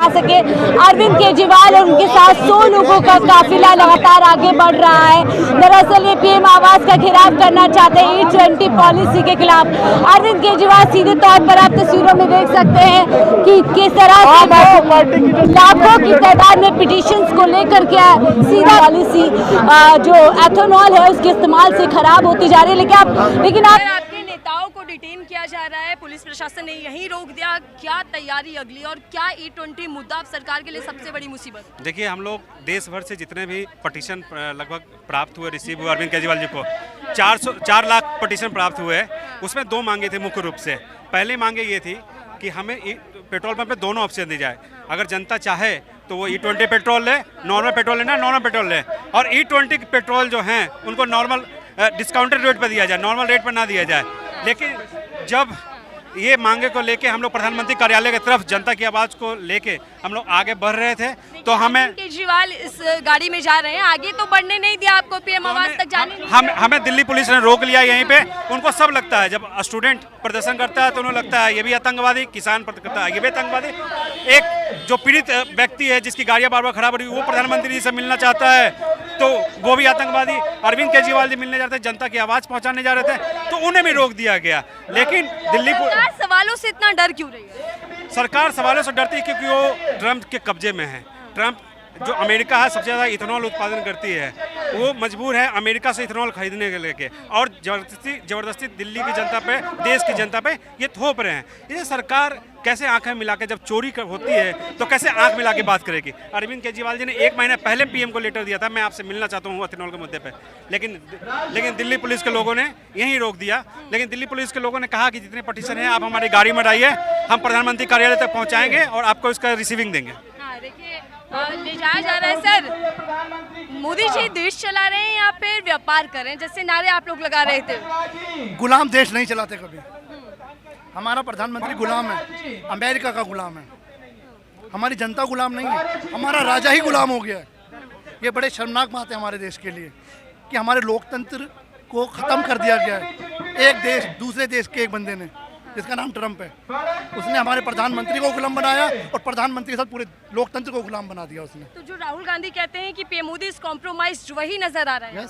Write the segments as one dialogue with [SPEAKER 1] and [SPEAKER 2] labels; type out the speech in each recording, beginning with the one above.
[SPEAKER 1] सके। अरविंद केजरीवाल और उनके साथ 100 लोगों का काफिला लगातार आगे बढ़ रहा है। दरअसल ये पीएम आवास का घेराव करना चाहते हैं E20 पॉलिसी के खिलाफ। अरविंद केजरीवाल सीधे तौर पर आप तस्वीरों में देख सकते हैं कि किस तरह से लाखों की तादाद में पिटीशंस को लेकर के सीधा पॉलिसी जो एथेनॉल है उसके इस्तेमाल से खराब होती जा रही है। लेकिन
[SPEAKER 2] आपके नेताओं को डिटेन किया जा रहा है, पुलिस प्रशासन ने यहीं रोक दिया। क्या तैयारी अगली और क्या E20 मुद्दा सरकार के लिए सबसे बड़ी मुसीबत?
[SPEAKER 3] देखिए, हम लोग देश भर से जितने भी पटिशन लगभग प्राप्त हुए, रिसीव हुए अरविंद केजरीवाल जी को 4 लाख पटिशन प्राप्त हुए। उसमें 2 मांगे थे मुख्य रूप से। पहली मांगे ये थी कि हमें पेट्रोल पंप पे दोनों ऑप्शन दी जाए। अगर जनता चाहे तो वो E20 पेट्रोल ले, नॉर्मल पेट्रोल लेना नॉर्मल पेट्रोल ले, और E20 पेट्रोल जो हैं उनको नॉर्मल डिस्काउंटेड रेट पर दिया जाए, नॉर्मल रेट पर ना दिया जाए। लेकिन जब ये मांगे को लेके हम लोग प्रधानमंत्री कार्यालय की तरफ जनता की आवाज़ को लेके हम लोग आगे बढ़ रहे थे, तो हमें
[SPEAKER 2] केजरीवाल इस गाड़ी में जा रहे हैं, आगे तो बढ़ने नहीं दिया आपको, पीएम आवास तक जाने नहीं दिया।
[SPEAKER 3] हमें दिल्ली पुलिस ने रोक लिया यहीं पे। उनको सब लगता है, जब स्टूडेंट प्रदर्शन करता है तो उन्हें लगता है ये भी आतंकवादी, किसान करता है ये भी आतंकवादी। एक जो पीड़ित व्यक्ति है जिसकी गाड़ियाँ बार बार खराब हो रही है, वो प्रधानमंत्री जी से मिलना चाहता है तो वो भी आतंकवादी। अरविंद केजरीवाल जी मिलने जाते, जनता की आवाज़ पहुँचाने जा रहे थे, तो उन्हें भी रोक दिया गया। लेकिन दिल्ली
[SPEAKER 2] सवालों से इतना डर क्यों रही है?
[SPEAKER 3] सरकार सवालों से डरती है क्योंकि वो ट्रंप के कब्जे में है। ट्रंप जो अमेरिका है सबसे ज़्यादा इथेनॉल उत्पादन करती है, वो मजबूर है अमेरिका से इथेनॉल खरीदने के लेके, और ज़बरदस्ती दिल्ली की जनता पे, देश की जनता पे ये थोप रहे हैं। ये सरकार कैसे आंखें मिला के, जब चोरी होती है तो कैसे आंख मिला के बात करेगी? अरविंद केजरीवाल जी ने 1 महीने पहले पीएम को लेटर दिया था, मैं आपसे मिलना चाहता हूँ इथेनॉल के मुद्दे पे, लेकिन दिल्ली पुलिस के लोगों ने यहीं रोक दिया। लेकिन दिल्ली पुलिस के लोगों ने कहा कि जितने पटिशन हैं आप हमारी गाड़ी में डालिए, हम प्रधानमंत्री कार्यालय तक पहुँचाएंगे और आपको इसका रिसीविंग देंगे।
[SPEAKER 2] ले जाया जा रहा है सर, मोदी जी देश चला रहे हैं या फिर व्यापार कर रहे हैं, जैसे नारे आप लोग लगा रहे थे।
[SPEAKER 4] गुलाम देश नहीं चलाते कभी। हमारा प्रधानमंत्री गुलाम है, अमेरिका का गुलाम है। हमारी जनता गुलाम नहीं है, हमारा राजा ही गुलाम हो गया है। ये बड़े शर्मनाक बात है हमारे देश के लिए कि हमारे लोकतंत्र को ख़त्म कर दिया गया है। एक देश दूसरे देश के एक बंदे ने, जिसका नाम ट्रंप है, उसने हमारे प्रधानमंत्री को गुलाम बनाया और प्रधानमंत्री के साथ पूरे लोकतंत्र को गुलाम बना दिया उसने।
[SPEAKER 2] तो जो राहुल गांधी कहते हैं कि पीएम मोदी इस कॉम्प्रोमाइज वही नजर आ रहा है।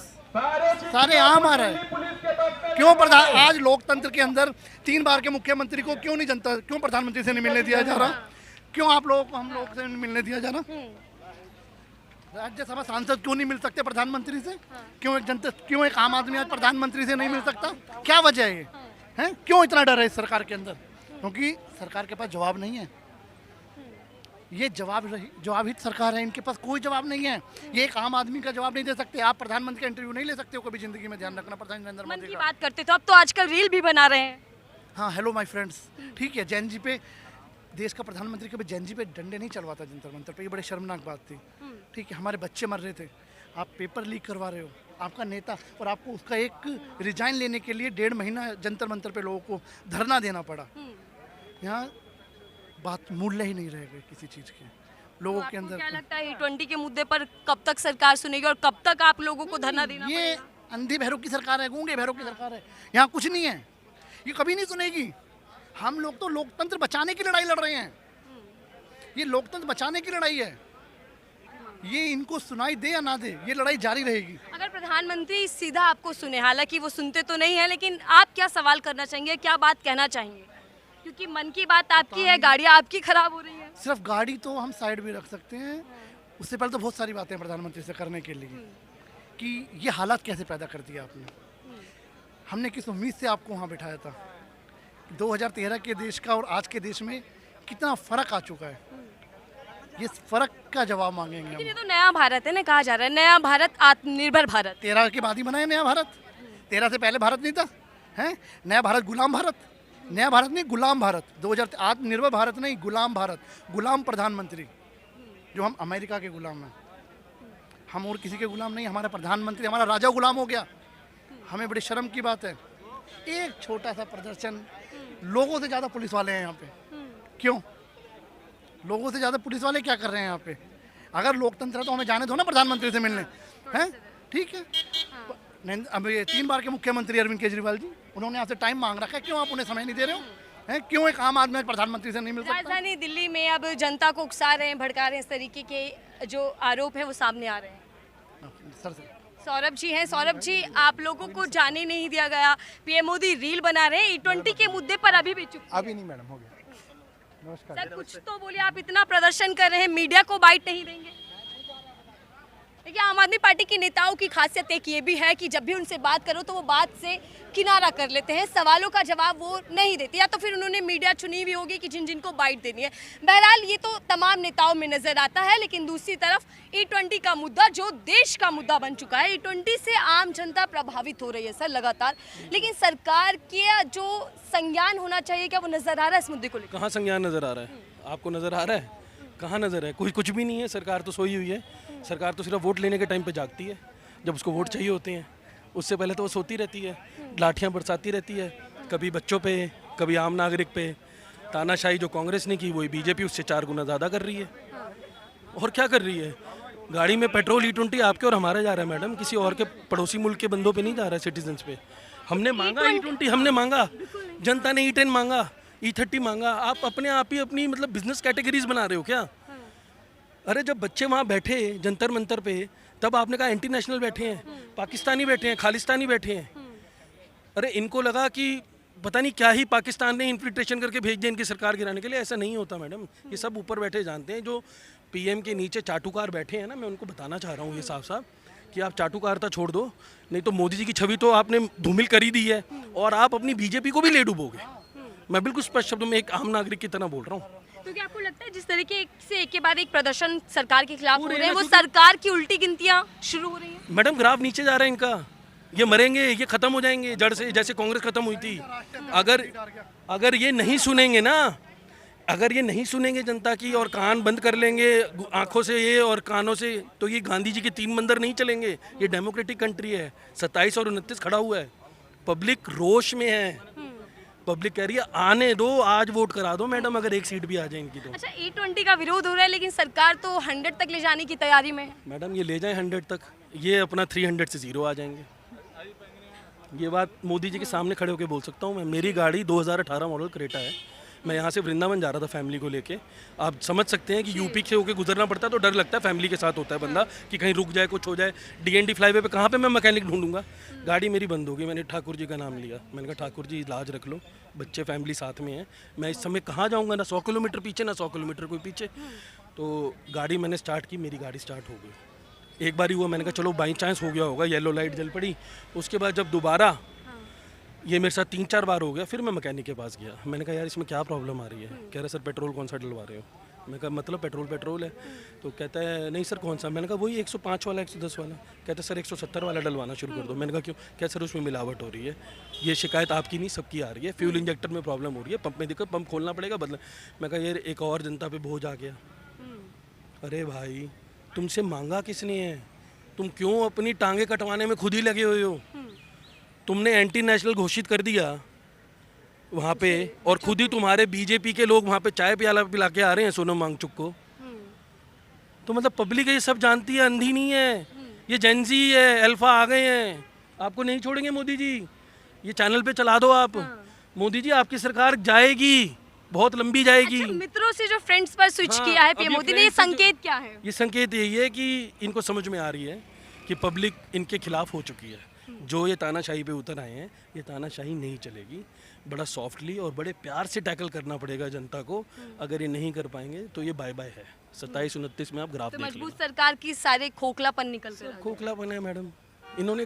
[SPEAKER 4] सारे आम आ रहा है। क्यों आज लोकतंत्र के अंदर 3 बार के मुख्यमंत्री को क्यों नहीं जनता, क्यों प्रधानमंत्री से नहीं मिलने दिया जा रहा? क्यों आप लोग हम लोग से नहीं मिलने दिया जा रहा? राज्यसभा सांसद क्यों नहीं मिल सकते प्रधानमंत्री से? क्यों एक आम आदमी आज प्रधानमंत्री से नहीं मिल सकता? क्या वजह है ये? हैं? क्यों इतना डर है इस सरकार के अंदर? क्योंकि सरकार के पास जवाब नहीं है। ये जवाबहीन सरकार है, इनके पास कोई जवाब नहीं है। ये एक आम आदमी का जवाब नहीं दे सकते। आप प्रधानमंत्री का इंटरव्यू नहीं ले सकते हो कभी जिंदगी में, ध्यान रखना। प्रधानमंत्री नरेंद्र मोदी
[SPEAKER 2] की बात करते तो अब तो आजकल रील भी बना रहे हैं।
[SPEAKER 4] हाँ, हेलो माय फ्रेंड्स, ठीक है। जैन जी पे, देश का प्रधानमंत्री कभी जैन जी पे डंडे नहीं चलवाता जंतर मंतर पे, ये बड़ी शर्मनाक बात थी। ठीक है, हमारे बच्चे मर रहे थे, आप पेपर लीक करवा रहे हो, आपका नेता, और आपको उसका एक रिजाइन लेने के लिए 1.5 महीना जंतर मंतर पे लोगों को धरना देना पड़ा। यहाँ बात मूल्य ही नहीं रह गई किसी चीज़ के लोगों के अंदर।
[SPEAKER 2] क्या लगता है E20 के मुद्दे पर कब तक सरकार सुनेगी और कब तक आप लोगों को धरना देना?
[SPEAKER 4] ये अंधे बहरों की सरकार है, गूंगे बहरों की सरकार है। यहाँ कुछ नहीं है, ये कभी नहीं सुनेगी। हम लोग तो लोकतंत्र बचाने की लड़ाई लड़ रहे हैं। ये लोकतंत्र बचाने की लड़ाई है। ये इनको सुनाई दे या ना दे, ये लड़ाई जारी रहेगी।
[SPEAKER 2] अगर प्रधानमंत्री सीधा आपको सुने, हालांकि वो सुनते तो नहीं है, लेकिन आप क्या सवाल करना चाहेंगे, क्या बात कहना चाहेंगे? क्योंकि मन की बात आपकी है, गाड़ियाँ आपकी खराब हो रही है।
[SPEAKER 4] सिर्फ गाड़ी तो हम साइड में रख सकते हैं, उससे पहले तो बहुत सारी बातें प्रधानमंत्री से करने के लिए कि ये हालात कैसे पैदा कर दिया आपने। हमने किस उम्मीद से आपको वहाँ बिठाया था? 2013 के देश का और आज के देश में कितना फ़र्क आ चुका है। ये फ़र्क का जवाब मांगेंगे हम।
[SPEAKER 2] ये तो नया भारत है ना, कहा जा रहा है नया भारत, आत्मनिर्भर भारत।
[SPEAKER 4] 13 के बाद ही बना है नया भारत। 13 से पहले भारत नहीं था, है नया भारत, गुलाम भारत। नया भारत नहीं, गुलाम भारत। 2000 आत्मनिर्भर भारत नहीं, गुलाम भारत, गुलाम प्रधानमंत्री। जो हम अमेरिका के गुलाम हैं, हम और किसी के गुलाम नहीं। हमारा प्रधानमंत्री, हमारा राजा गुलाम हो गया। हमें बड़ी शर्म की बात है। एक छोटा सा प्रदर्शन, लोगों से ज़्यादा पुलिस वाले हैं यहाँ पे। क्यों? लोगों से ज़्यादा पुलिस वाले क्या कर रहे हैं यहाँ पे? अगर लोकतंत्र है तो हमें जाने दो ना प्रधानमंत्री से मिलने, हैं? ठीक है। अब ये 3 बार के मुख्यमंत्री अरविंद केजरीवाल जी, उन्होंने आपसे टाइम मांग रखा है, क्यों आप उन्हें समय नहीं दे रहे हो? हैं? क्यों एक आम आदमी प्रधानमंत्री से नहीं मिल सकता?
[SPEAKER 2] राजधानी दिल्ली में अब जनता को उकसा रहे हैं, भड़का रहे हैं, इस तरीके के जो आरोप है वो सामने आ रहे हैं।
[SPEAKER 4] सर से
[SPEAKER 2] सौरभ जी हैं। सौरभ जी, आप लोगों को जाने नहीं दिया गया, पीएम मोदी रील बना रहे हैं, E20 के मुद्दे पर अभी भी चुप।
[SPEAKER 5] अभी नहीं मैडम, हो गया। नमस्कार
[SPEAKER 2] सर कुछ तो बोलिए, आप इतना प्रदर्शन कर रहे हैं, मीडिया को बाइट नहीं देंगे? देखिए, आम आदमी पार्टी के नेताओं की खासियत एक ये भी है कि जब भी उनसे बात करो तो वो बात से किनारा कर लेते हैं, सवालों का जवाब वो नहीं देते, या तो फिर उन्होंने मीडिया चुनी हुई होगी कि जिन जिनको बाइट देनी है। बहरहाल ये तो तमाम नेताओं में नजर आता है, लेकिन दूसरी तरफ E20 का मुद्दा जो देश का मुद्दा बन चुका है, E20 से आम जनता प्रभावित हो रही है सर लगातार, लेकिन सरकार के जो संज्ञान होना चाहिए, क्या वो नजर आ रहा है इस मुद्दे को लेकर?
[SPEAKER 6] कहाँ संज्ञान नज़र आ रहा है? आपको नज़र आ रहा है? कहाँ नज़र है? कुछ भी नहीं है। सरकार तो सोई हुई है। सरकार तो सिर्फ वोट लेने के टाइम पे जागती है, जब उसको वोट चाहिए होते हैं। उससे पहले तो वो सोती रहती है, लाठियाँ बरसाती रहती है, कभी बच्चों पे, कभी आम नागरिक पे। तानाशाही जो कांग्रेस ने की वही बीजेपी उससे 4 गुना ज़्यादा कर रही है। और क्या कर रही है? गाड़ी में पेट्रोल E20 आपके और हमारा जा रहा है मैडम, किसी और के पड़ोसी मुल्क के बंदों पे नहीं जा रहा है, सिटीजन्स पे। हमने मांगा E20, हमने मांगा, जनता ने E10 मांगा, E30 मांगा। आप अपने आप ही अपनी मतलब बिजनेस कैटेगरीज बना रहे हो क्या? अरे जब बच्चे वहाँ बैठे जंतर मंतर पे, तब आपने कहा एंटी नेशनल बैठे हैं, पाकिस्तानी बैठे हैं, खालिस्तानी बैठे हैं। अरे इनको लगा कि पता नहीं क्या ही पाकिस्तान ने इन्फिल्ट्रेशन करके भेज दिया इनकी सरकार गिराने के लिए। ऐसा नहीं होता मैडम, ये सब ऊपर बैठे जानते हैं। जो पीएम के नीचे चाटुकार बैठे हैं ना, मैं उनको बताना चाह रहा हूँ ये साफ साफ कि आप चाटुकारता छोड़ दो, नहीं तो मोदी जी की छवि तो आपने धूमिल कर ही दी है, और आप अपनी बीजेपी को भी ले डूबोगे। मैं बिल्कुल स्पष्ट शब्दों में एक आम नागरिक की तरह बोल रहा हूँ।
[SPEAKER 2] तो क्या आपको लगता है जिस तरीके से एक के बाद एक प्रदर्शन सरकार के खिलाफ हो रहे हैं, वो सरकार की उल्टी गिनतियां शुरू हो रही हैं?
[SPEAKER 6] मैडम ग्राफ नीचे जा रहा है इनका, ये मरेंगे, ये खत्म हो जाएंगे जड़ से, जैसे कांग्रेस खत्म हुई थी। अगर ये नहीं सुनेंगे ना, अगर ये नहीं सुनेंगे जनता की और कान बंद कर लेंगे आंखों से ये और कानों से, तो ये गांधी जी के 3 मंदिर नहीं चलेंगे। ये डेमोक्रेटिक कंट्री है, 27 और 29 खड़ा हुआ है, पब्लिक रोष में है। पब्लिक कह रही है आने दो, आज वोट करा दो मैडम, अगर एक सीट भी आ जाए इनकी तो।
[SPEAKER 2] अच्छा, E20 का विरोध हो रहा है, लेकिन सरकार तो 100 तक ले जाने की तैयारी में है।
[SPEAKER 6] मैडम ये ले जाएं 100 तक, ये अपना 300 से 0 आ जाएंगे। ये बात मोदी जी के सामने खड़े होकर बोल सकता हूँ मैं। मेरी गाड़ी 2018 मॉडल क्रेटा है, मैं यहाँ से वृंदावन जा रहा था फैमिली को लेके। आप समझ सकते हैं कि यूपी से होकर गुजरना पड़ता है तो डर लगता है, फैमिली के साथ होता है बंदा कि कहीं रुक जाए, कुछ हो जाए। DND फ्लाईवे पे कहाँ पे मैं मैकेनिक ढूंढूंगा? गाड़ी मेरी बंद होगी। मैंने ठाकुर जी का नाम लिया, मैंने कहा ठाकुर जी इलाज रख लो, बच्चे फैमिली साथ में हैं, मैं इस समय कहाँ जाऊँगा? ना 100 किलोमीटर पीछे, ना 100 किलोमीटर कोई पीछे। तो गाड़ी मैंने स्टार्ट की, मेरी गाड़ी स्टार्ट हो गई। एक बार ही हुआ, मैंने कहा चलो बाई चांस हो गया होगा, येलो लाइट जल पड़ी। उसके बाद जब दोबारा ये मेरे साथ 3-4 बार हो गया, फिर मैं मैकेनिक के पास गया। मैंने कहा यार इसमें क्या प्रॉब्लम आ रही है? कह रहा सर पेट्रोल कौन सा डलवा रहे हो? मैं कहा मतलब पेट्रोल है? तो कहता है नहीं सर कौन सा? मैंने कहा वही 105 वाला, 110 वाला। कहता है सर 170 वाला डलवाना शुरू कर दो। मैंने कहा क्यों? क्या सर उसमें मिलावट हो रही है, ये शिकायत आपकी नहीं सबकी आ रही है, फ्यूल इंजेक्टर में प्रॉब्लम हो रही है, पंप में दिक्कत, पंप खोलना पड़ेगा बदला। मैं कहा यार एक और जनता पे बोझ आ गया। अरे भाई तुमसे मांगा किसने है? तुम क्यों अपनी टांगे कटवाने में खुद ही लगे हुए हो? तुमने एंटी नेशनल घोषित कर दिया वहाँ पे, और खुद ही तुम्हारे बीजेपी के लोग वहाँ पे चाय प्याला पिला के आ रहे हैं सोनम वांगचुक को। तो मतलब पब्लिक ये सब जानती है, अंधी नहीं है, ये जेंजी है, अल्फा आ गए हैं, आपको नहीं छोड़ेंगे मोदी जी। ये चैनल पे चला दो आप। मोदी जी आपकी सरकार जाएगी, बहुत लंबी जाएगी।
[SPEAKER 2] अच्छा, मित्रों से जो फ्रेंड्स पर स्विच किया है पीएम मोदी ने, ये संकेत क्या है?
[SPEAKER 6] ये संकेत यही है कि इनको समझ में आ रही है कि पब्लिक इनके खिलाफ हो चुकी है। जो ये तानाशाही पे उतर आए हैं, ये तानाशाही नहीं चलेगी। बड़ा सॉफ्टली और बड़े प्यार से टैकल करना पड़ेगा जनता को। अगर ये नहीं कर पाएंगे तो ये बाय बाय है। 27-29 में आप ग्राफ
[SPEAKER 2] तो
[SPEAKER 6] देख
[SPEAKER 2] मजबूत
[SPEAKER 6] लीजिए।
[SPEAKER 2] सरकार की सारे खोखलापन निकल कर
[SPEAKER 6] खोखलापन है मैडम। इन्होंने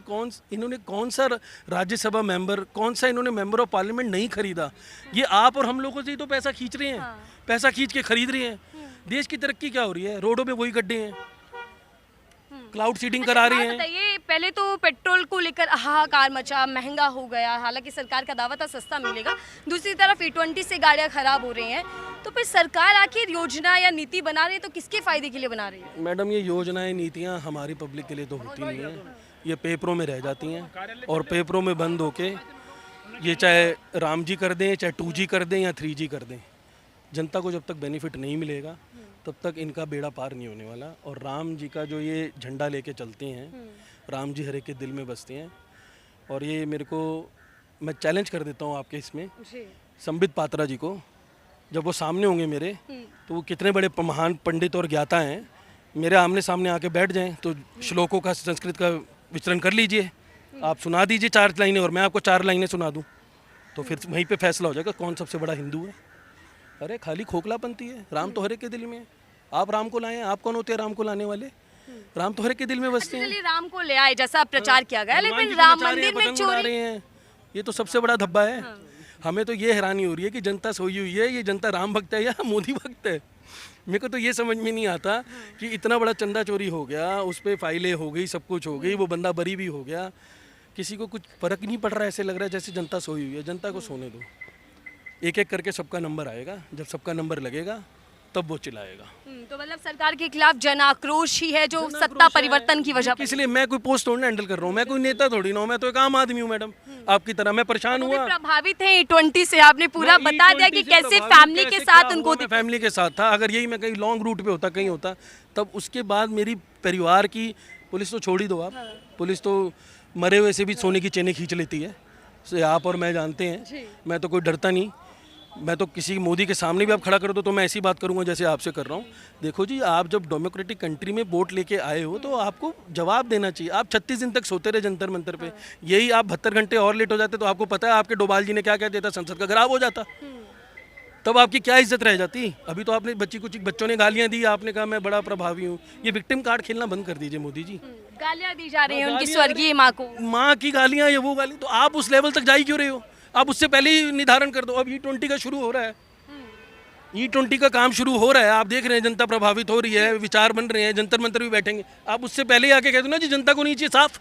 [SPEAKER 6] कौन सा राज्यसभा मेंबर, कौन सा इन्होंने मेंबर ऑफ पार्लियामेंट नहीं खरीदा? ये आप और हम लोगों से ही तो पैसा खींच रहे हैं, पैसा खींच के खरीद रहे हैं। देश की तरक्की क्या हो रही है? रोडों पे वही गड्ढे हैं, क्लाउड सीडिंग करा रहे हैं।
[SPEAKER 2] बताइए, पहले तो पेट्रोल को लेकर हाहाकार मचा, महंगा हो गया, हालांकि सरकार का दावा था सस्ता मिलेगा। दूसरी तरफ E20 से गाड़ियां खराब हो रही हैं, तो फिर सरकार आखिर योजना या नीति बना रही है तो किसके फायदे के लिए बना रही है?
[SPEAKER 6] मैडम ये योजनाएं नीतियां हमारी पब्लिक के लिए तो होती नहीं है, ये पेपरों में रह जाती हैं और पेपरों में बंद होके ये चाहे राम जी कर दें, चाहे 2G कर दें या 3G कर दें, जनता को जब तक बेनिफिट नहीं मिलेगा तब तक इनका बेड़ा पार नहीं होने वाला। और राम जी का जो ये झंडा लेके चलते हैं, राम जी हर एक के दिल में बसते हैं। और ये मेरे को, मैं चैलेंज कर देता हूँ आपके इसमें संबित पात्रा जी को, जब वो सामने होंगे मेरे, तो वो कितने बड़े महान पंडित और ज्ञाता हैं, मेरे आमने सामने आके बैठ जाएं तो श्लोकों का संस्कृत का विचरण कर लीजिए, आप सुना दीजिए 4 लाइनें और मैं आपको 4 लाइनें सुना दूं, तो फिर वहीं पे फैसला हो जाएगा कौन सबसे बड़ा हिंदू है। अरे खाली खोखलापंती है, राम तो हर एक के दिल में है। आप राम को लाएं, आप कौन होते हैं राम को लाने वाले? राम तो हर एक के दिल में बसते हैं।
[SPEAKER 2] चलिए राम को ले आए जैसा प्रचार किया गया,
[SPEAKER 6] हनुमान
[SPEAKER 2] लेकिन
[SPEAKER 6] जी को
[SPEAKER 2] राम
[SPEAKER 6] नचा रहे
[SPEAKER 2] मंदिर
[SPEAKER 6] हैं,
[SPEAKER 2] में
[SPEAKER 6] पतंग उड़ा
[SPEAKER 2] चोरी।
[SPEAKER 6] रहे हैं, ये तो सबसे बड़ा धब्बा है। हमें तो ये हैरानी हो रही है कि जनता सोई हुई है, ये जनता राम भक्त है या मोदी भक्त है। मेरे को तो ये समझ में नहीं आता कि इतना बड़ा चंदा चोरी हो गया, उस पर फाइलें हो गई, सब कुछ हो गई, वो बंदा बरी भी हो गया, किसी को कुछ फर्क नहीं पड़ रहा। ऐसे लग रहा है जैसे जनता सोई हुई है। जनता को सोने दो, एक एक करके सबका नंबर आएगा, जब सबका नंबर लगेगा तब वो चिल्लाएगा।
[SPEAKER 2] तो मतलब सरकार के खिलाफ जन आक्रोश ही है जो सत्ता परिवर्तन की वजह पर।
[SPEAKER 6] इसलिए मैं कोई पोस्ट थोड़ी ना हैंडल कर रहा हूँ, मैं कोई नेता थोड़ी ना हूँ, मैं तो एक आम आदमी हूँ मैडम, आपकी तरह। मैं परेशान
[SPEAKER 2] वो भी
[SPEAKER 6] हुआ,
[SPEAKER 2] प्रभावित है E20 से, आपने पूरा बता दिया कि कैसे फैमिली के साथ उनको।
[SPEAKER 6] मैं फैमिली के साथ था। अगर यही मैं कहीं लॉन्ग रूट पे होता, कहीं होता, तब उसके बाद मेरी परिवार की, पुलिस तो छोड़ ही दो आप, पुलिस तो मरे हुए से भी सोने की चेनें खींच लेती है, आप और मैं जानते हैं। मैं तो कोई डरता नहीं, मैं तो किसी मोदी के सामने भी आप खड़ा कर दो तो मैं ऐसी बात करूंगा जैसे आपसे कर रहा हूँ। देखो जी, आप जब डेमोक्रेटिक कंट्री में वोट लेके आए हो तो आपको जवाब देना चाहिए। आप 36 दिन तक सोते रहे जंतर मंतर पे, यही आप 72 घंटे और लेट हो जाते तो आपको पता है आपके डोभाल जी ने क्या कह दिया था, संसद का खराब हो जाता, तब आपकी क्या इज्जत रह जाती। अभी तो आपने बच्चों ने गालियां दी, आपने कहा मैं बड़ा प्रभावी हूँ। ये विक्टिम कार्ड खेलना बंद कर दीजिए मोदी जी।
[SPEAKER 2] गालियां दी जा रही हैं उनकी स्वर्गीय माँ को,
[SPEAKER 6] माँ की गालियां या वो गाली, तो आप उस लेवल तक जा ही क्यों रहे हो? आप उससे पहले ही निर्धारण कर दो। अब E20 का शुरू हो रहा है, E20 का काम शुरू हो रहा है, आप देख रहे हैं जनता प्रभावित हो रही है, विचार बन रहे हैं, जंतर मंतर भी बैठेंगे। आप उससे पहले ही आके कह दो ना जी जनता को नहीं चाहिए साफ,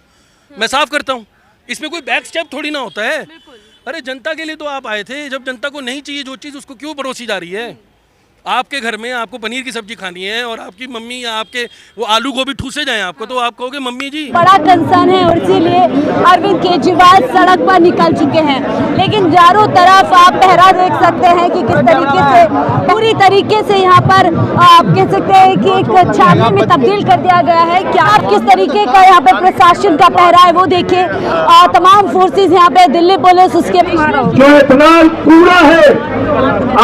[SPEAKER 6] मैं साफ करता हूँ। इसमें कोई बैक स्टेप थोड़ी ना होता है। अरे जनता के लिए तो आप आए थे, जब जनता को नहीं चाहिए जो चीज़, उसको क्यों परोसी जा रही है? आपके घर में आपको पनीर की सब्जी खानी है और आपकी मम्मी या आपके वो आलू गोभी ठूसे जाए आपको, तो आप कहोगे मम्मी जी।
[SPEAKER 1] बड़ा कंसर्न है और इसीलिए अरविंद केजरीवाल सड़क पर निकल चुके हैं। लेकिन चारों तरफ आप पहरा देख सकते हैं कि किस तरीके से पूरी तरीके से यहाँ पर आप कह सकते हैं कि एक छावनी में तब्दील कर दिया गया है। क्या आप किस तरीके का यहाँ पे प्रशासन का पहरा है वो देखिए, तमाम फोर्सेज यहाँ पे, दिल्ली पुलिस, उसके
[SPEAKER 7] जो इथेनॉल पूरा है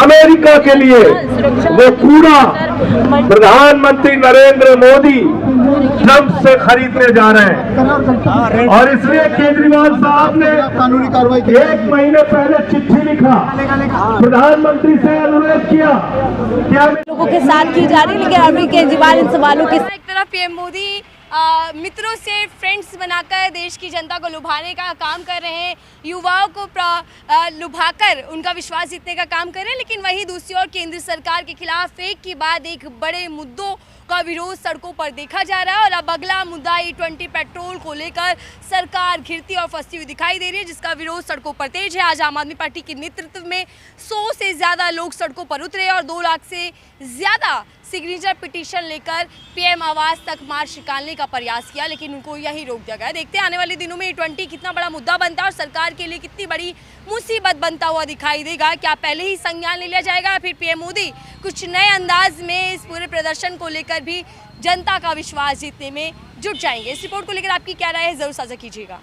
[SPEAKER 7] अमेरिका के लिए, वो पूरा प्रधानमंत्री नरेंद्र मोदी ट्रंप से खरीदने जा रहे हैं। और इसलिए केजरीवाल साहब ने कानूनी कार्रवाई 1 महीने पहले चिट्ठी लिखा, प्रधानमंत्री से अनुरोध किया क्या
[SPEAKER 1] लोगों के साथ की जा रही है। लेकिन अरविंद केजरीवाल इन सवालों के
[SPEAKER 2] एक तरफ पीएम मोदी मित्रों से फ्रेंड्स बनाकर देश की जनता को लुभाने का काम कर रहे हैं, युवाओं को लुभाकर उनका विश्वास जीतने का काम कर रहे हैं। लेकिन वहीं दूसरी ओर केंद्र सरकार के खिलाफ एक के बाद एक बड़े मुद्दों का विरोध सड़कों पर देखा जा रहा है। और अब अगला मुद्दा E20 पेट्रोल को लेकर सरकार घिरती और फंसती हुई दिखाई दे रही है, जिसका विरोध सड़कों पर तेज है। आज आम आदमी पार्टी के नेतृत्व में 100 से ज़्यादा लोग सड़कों पर उतरे और 2 लाख से ज़्यादा सिग्नेचर पिटीशन लेकर पीएम आवास तक मार्च निकालने का प्रयास किया, लेकिन उनको यही रोक दिया गया। देखते हैं आने वाले दिनों में E20 कितना बड़ा मुद्दा बनता है और सरकार के लिए कितनी बड़ी मुसीबत बनता हुआ दिखाई देगा। क्या पहले ही संज्ञान ले लिया जाएगा, फिर पीएम मोदी कुछ नए अंदाज में इस पूरे प्रदर्शन को लेकर भी जनता का विश्वास जीतने में जुट जाएंगे? इस रिपोर्ट को लेकर आपकी क्या राय है, जरूर साझा कीजिएगा।